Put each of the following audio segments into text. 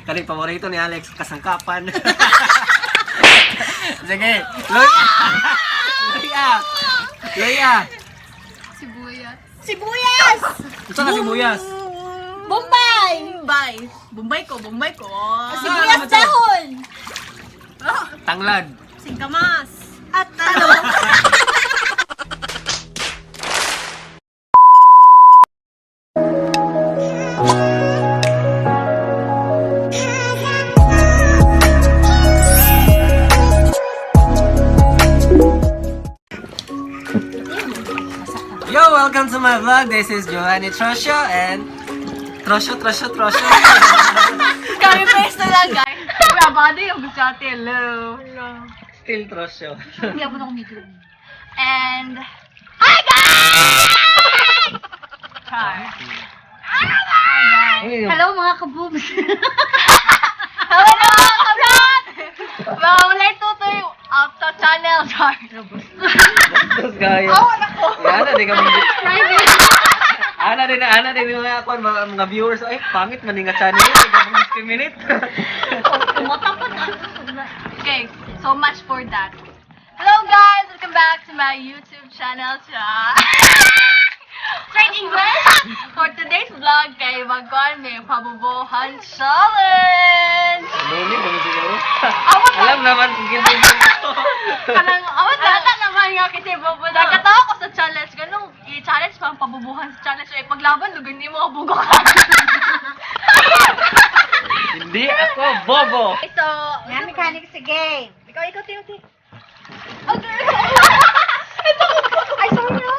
Kali paborito ni Alex, kasangkapan. Sige, Loya! Loya! Loya! Sibuyas. Sibuyas! Gusto ka sibuyas? Bombay! Bombay ko. Sibuyas dahon! Tanglad. Singkamas. At ano? Yo, welcome to my vlog. This is Giovanni Trosio and Trosio. Copy-paste na lang, guys. Grabado yung bisate. Hello. Still Trosio. Hindi ako na kumigil. And... Hi, guys! Hi. Hello mga kaboobs! Hello, mga kablat! Wala tutoy sa channel. Sorry. Bastos kayo. Yan, di kami. Ana din yung mga viewers. Ay, pangit man nga channel. Tignan 15 minutes. Okay, so much for that. Hello guys, welcome back to my YouTube channel. Straight English! For today's vlog, kay magkuhan may pabubuhan challenge! Luli naman siguro. Awat Alam naman kung ginagawa ko. Kanang awat nata naman nga kasi bubuhan. Nagkatawa ko sa challenge. Ganun, i-challenge pang pabubuhan sa challenge. Ay, paglaban, lugan di mo kabugok. Hindi ako bobo. So, Yan, mechanics sa game. ikaw, Tio. Okay. Ay, sorry na.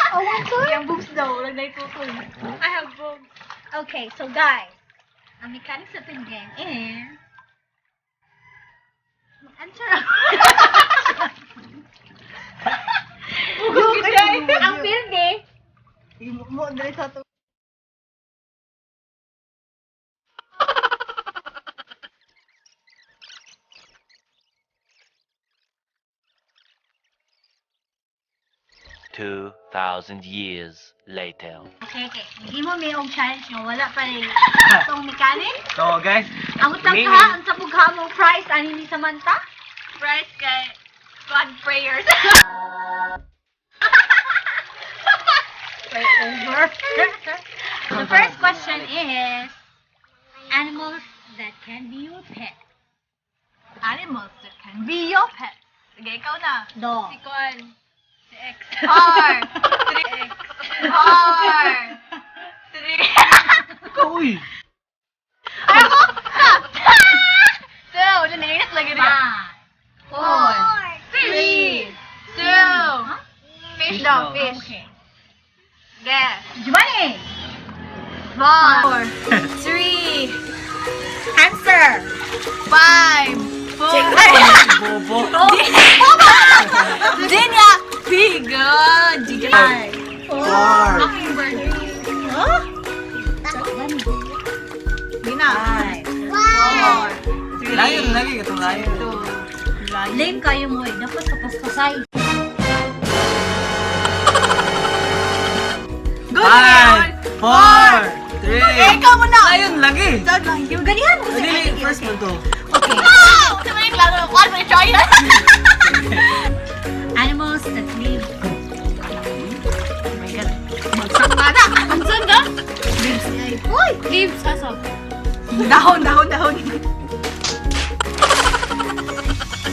Oh, I'm sorry. Yung boobs daw, wala na itutoy. I have boobs. Okay, so guys, ang mechanics sa ating game is... Answer ako. Ang pilde. Mo, dali sa to. Two 2,000 years later. Okay. Hindi mo may challenge nga wala pa rin itong mechanic. So guys, Ang utang ang sabugha mo price, ani ni Samantha? Price kay God prayers. Over. The first question is, animals that can be your pet. Animals that can be your pet. Sige, ikaw na. Dog. Si Kon. Si X. R. 3X. R. 3. uy. Ay, ako! So, wala na-init lagi rin. 5, 4, 3, 2, fish daw, fish. Okay. Guess. Giovanni! 4, 3, Answer! 5, 4. Bobo. Dinya! Good! Five. 4. Aking birthday. Huh? Gina. Five. 4, 3, Layon lagi itong layon. 2. Lame kayo mo eh. Dapat kapaspasay. Good 5, 4, 3. Ikaw mo na! Layon lagi. Yung ganihan mo sa Dili, first mo to. Okay. Wow! Sabi yung klaro ng kwan, may try yan. Animals that live. Oh my God. Magsak na na! Ang sanda? Lives. Uy! Leaves, aso. Dahon.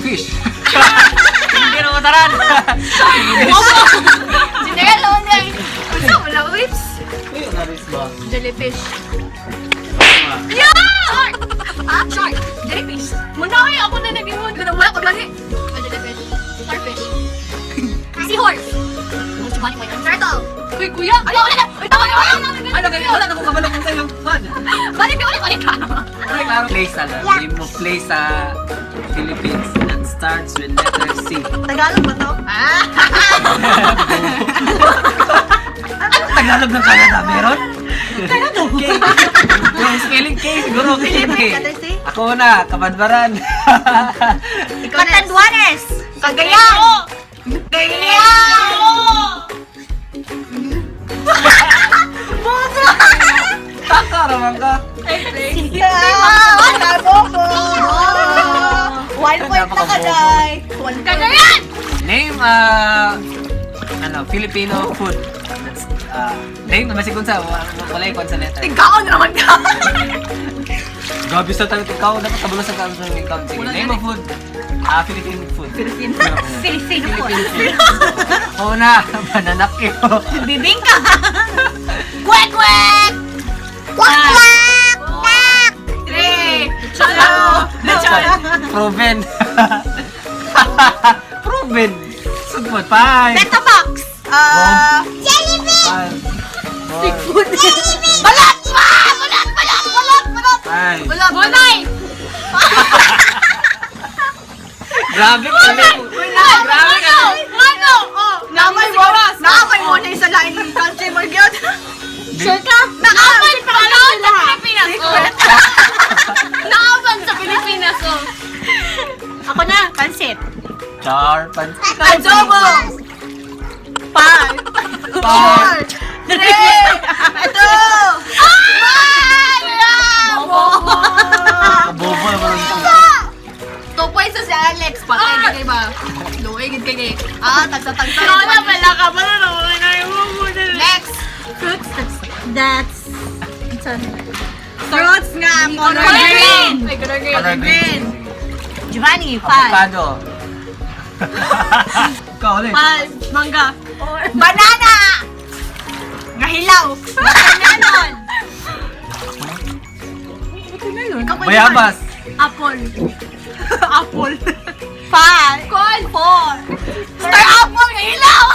Fish. Hindi na mataran. Sinagalo niya. Unsa mo lang, lips? Uy, naris ba? Jellyfish. Yeah! Shark. Jellyfish. Munawi ako na nag-iwan. Ganun wala ko lagi. Jellyfish. Starfish. Seahorse. Turtle. Uy, kuya. Ay, wala na. Uy, tama na. Ano kayo? Wala na kung kabalo kung sa'yo. Balik ka. Place na name mo place sa Philippines that starts with letter C. Tagalog ba to? Tagalog ng Canada, meron? Tagalog? K. Yung spelling K, siguro K. Ako na, Kabadbaran. Catanduanes. Cagayan! Cagayan! Taka raman ka. Wala bobo! 1 point na ka, Day. 1 point. Kagayan! Name, Filipino food. That's, name, masikon sa, wala yung sa letter. Ikaw naman ka! Grabe sa tayo, ikaw, dapat kabulas ang kabulas ng ikaw. Sige, name of food. Filipino food. Filipino po. Oo na, mananakyo. Bibingka! Kwek! Kwek! Kwek! Kwek! 3! Chalo! Proven. Proven. Sugpot, 5. Beta box! Jellyfish! 5. Seafood! Balat! Balat! Balat! 5. Balat! Bonay! Grabe ka rin. Grabe ka rin. Ano? Namay mo! Namay mo na isa lain ng country mo yun! Sure ka? Naaban pa lang sa Pilipinas, oh. Naaban sa Pilipinas, oh. Ako na, pansit. Char, pan. Adobo! 5 4 3 Ito! Bobo naman ang 2 points sa si Alex. Patay ka ba? Luwagid ka kay. Tagsa-tagsa. Wala pala ka pala na Next! Fruits, that's... Fruits nga! Color Color green! green! color green. green. Giovanni, 5 Avocado. Ikaw ulit. 5, mangga. Banana! Ngahilaw! Watermelon! Bayabas. Apple. Apple. 5 Corn. 4 Star apple! Ngahilaw!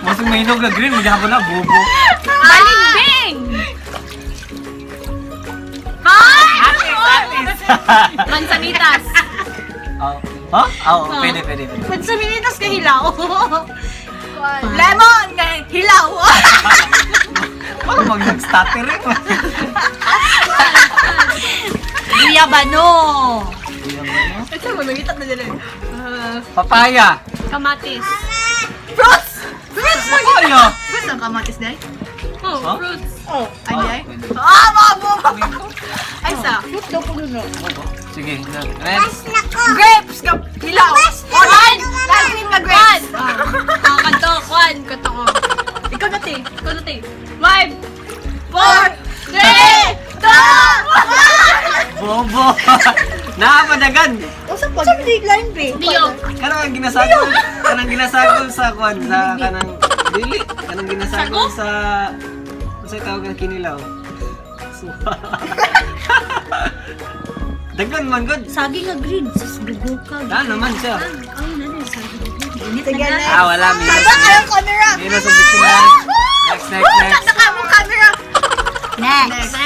Masang mahinog na green, magyakap na, bobo. Balimbing! Atis. Mansanitas. Ha? Oo, pwede. Pansaminitas ka hilaw. Lemon! Hilaw! Parang mag-nag-stutter eh. Guyabano! Ito, mamigitat na dyan eh. Papaya. Kamatis. Fruits! Fruits! Papaya. Fruits ang kamatis dahil? Oh, Huh? fruits. Ay, dahil? pwede. Mabo! Ay, sa. Fruits daw po nun. Sige, next. Grapes! Hilaw! Orange! Lalim na grapes! Kanto, Kwan. Kanto ko. Ikaw na, te. 5, 4 3 2 Bobo. Nakapadagan. Usap pa. Usap di line, be. Dio. Kanang ginasagol sa kwan, sa kanang dili. Kanang ginasagol sa tawag ng kinilaw. Suha. Daghan man good. Saging na green. Sis, gugo ka. Naman siya. Ay, nanin, saging na green. Sige, next. Wala. Sada kayong camera. Minus ang dictionary. Next. Sada kayong camera. Next.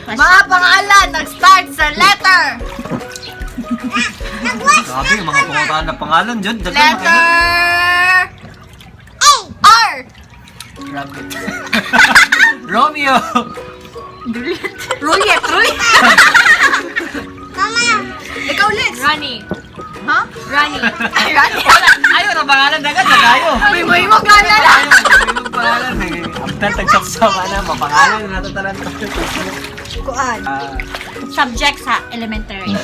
Mga pangalan, nag-start sa letter. Grabe, yung mga pangalan na pangalan dyan. Letter R. Grabe. Romeo. Roulette. Mama. Ikaw, Lex. Rani. Ha? Rani. Ay, Rani. Ayaw na pangalan dagat na tayo. May mo gana na. Ayaw pangalan. After tagsapsama na, mapangalan na natatalan ko. Kuan. Subject sa elementary.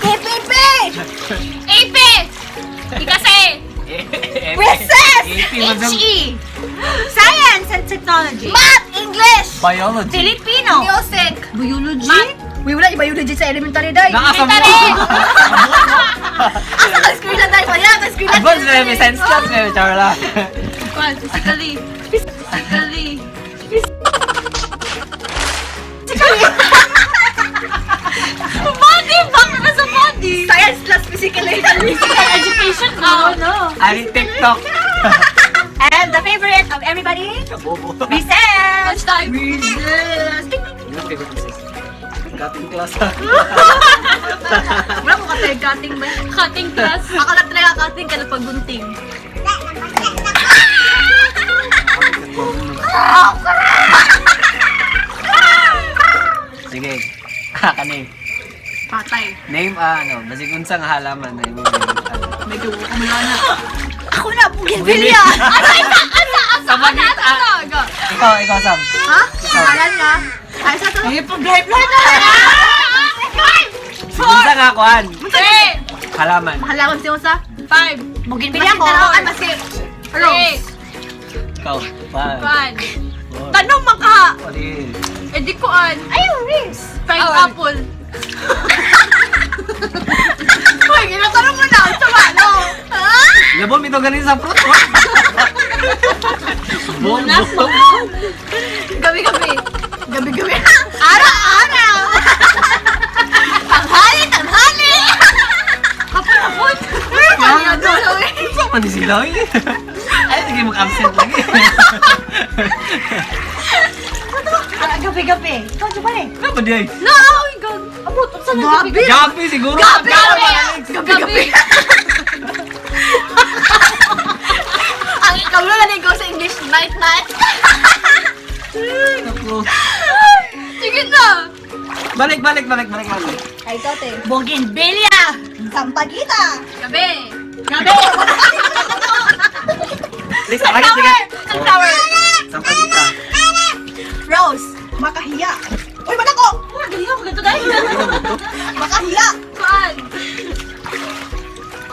PPP. AP! Ikase! Recess. HE! Science and Technology. Math. English. Biology. Filipino. Music. Biology. Uy, wala yung biology sa elementary, day. Nakasama mo. Asa ka screen na, day? Wala ka screen na. Advance na may science class ngayon, Charla. Kwan, physically. Body! Baka na sa body! Science class, physically. Physical education. Oh, no. Ari TikTok. And the favorite of everybody, Kabobo. recess. Lunchtime. Recess. Yung favorite class. Cutting class. Wala mo ka cutting ba? Cutting class. Ako lang talaga cutting ka na paggunting. Sige. Kanin. Patay. Name, basig unsang halaman na imo. Medyo kumula na. Ako na, bougainvillea. Asa? Sa bagit. Go. Ikaw, Sam. Ha? Pangalan niya? Ay, sa to? Ay, pag-blind na! Sigursa nga, kuhan. 3! Halaman. Halaman si Musa? 5. Bugin ako. Ay, maski. Rose. Ikaw. 5. 1. Tanong maka! Pwede. Eh, di ko an. Ay, rings. 5 apple. Uy, ginatanong mo na. Sama, no? Ha? Labon ito ganin sa fruit. Gabi-gabi. Gabi-gabi. Araw-araw. Tanghali. Hapon-hapon. Saan man sila eh? Ay, sige mag-absent lagi. Gabi-gabi. Ikaw, di ba eh? Ano ba di ay? No! Abot, saan ang gabi? Gabi siguro. Gabi! Ang ikaw na ko sa English, night. Naku. Sige na! Balik. Ay, ikaw, te. Bougainvillea. Sampaguita. Gabi! Lisa, bakit sige? Sunflower! Sampagita. Rose. Makahiya. Uy, manako! Galing ako, ganito dahil. Makahiya. Kuan?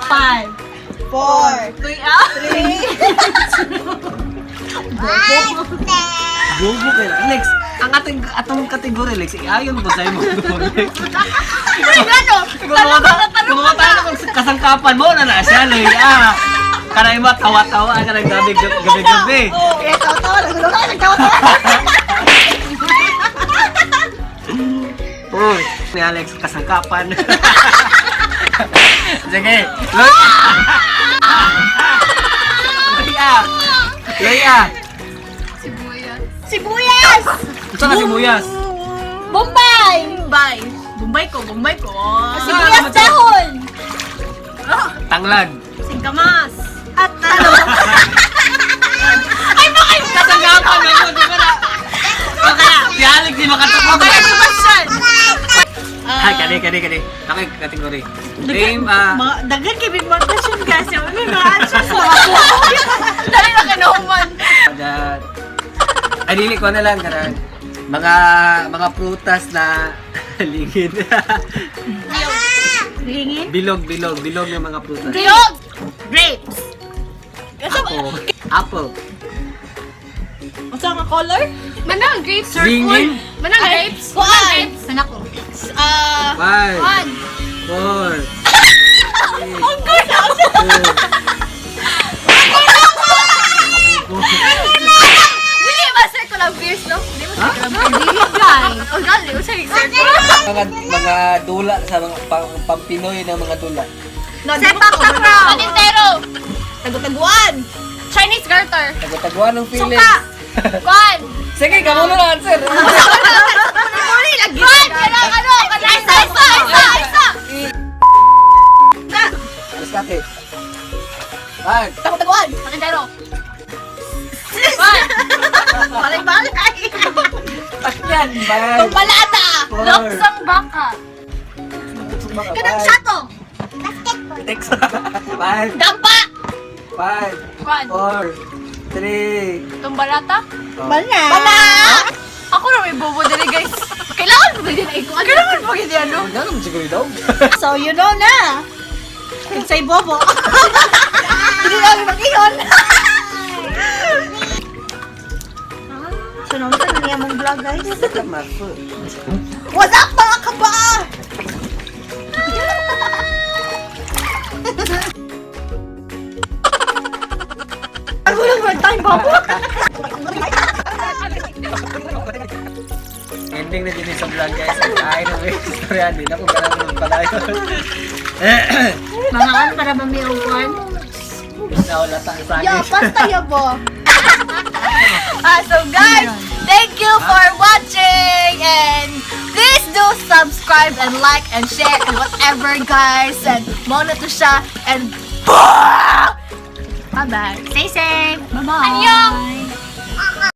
5. 4. Kuya? 3. Bobo kayo. Lex, ang atong kategory, Lex, ayon mo sa'yo mo. Uy, gano? Kung mga tayo kung kasangkapan mo na siya, Loy. Kanay mo, tawa-tawa ka ng gabi-gabi. Eh, tawa-tawa. Nagtawa-tawa. Uy, ni Alex, kasangkapan. Sige, Loy. Loy. Sibuyas! Gusto na sibuyas. Bombay. Bombay ko. Sibuyas dahon. Tanglad. Singkamas. At ano? Kasangkapan mo, di ba na? Si Alex, di makatakot. Question! Ay, kani. Nakay kategory. Name, Dagan kay big mga question guys. Yung mga answers mo. Dali na kanahuman. Ay, dili ko na lang karang mga prutas na lingid. Lingin. bilog ng mga prutas. Griyog! Grapes! Apple. Asa nga color? Manang grapes, sir. Lingin. Manang grapes. Kuan. Manang grapes. Manako. 5, 4, Dili ba sir ko lang fierce, no? Dili ba sir ko lang fierce? Dili guy. Oh, gali. Usa ni sir ko. mga dula sa mga pampinoy na mga dula. Sepak takraw. Panintero. Tagu-taguan. Chinese garter. Tago-taguan ng feeling. Suka. Kwan. Sige, kamo na answer. Muli lagi. Kwan. Ano? Isa. Alas kate. 5, Tagu-taguan. Panintero. Kwan. Balay-balay. Takyan. 5, Balata. 4, Loksang baka. Kanang sato. 5, Dampa. 5, Kwan. 4, 3. Tumbalata. Bala. Ako na may bobo dali guys. Kailangan mo din ay kuan. Kailangan mo gid ano? Ano mo siguro daw? So, you know na. Kinsay bobo. Hindi lang mag-iyon. Sunod-sunod niya mong vlog, guys. What's up, mga kaba? Ano lang ba tayo, bobo? Ending na din sa vlog guys. Ay, no way. Istorya din ako. Ganang naman pala yun. Mga kan para mamiuwan. Nawala tayo sa Yeah, akin. basta yabo. So guys, thank you for watching and please do subscribe and like and share and whatever guys and mona to siya and bye bye. Stay safe. Bye-bye. Annyeong!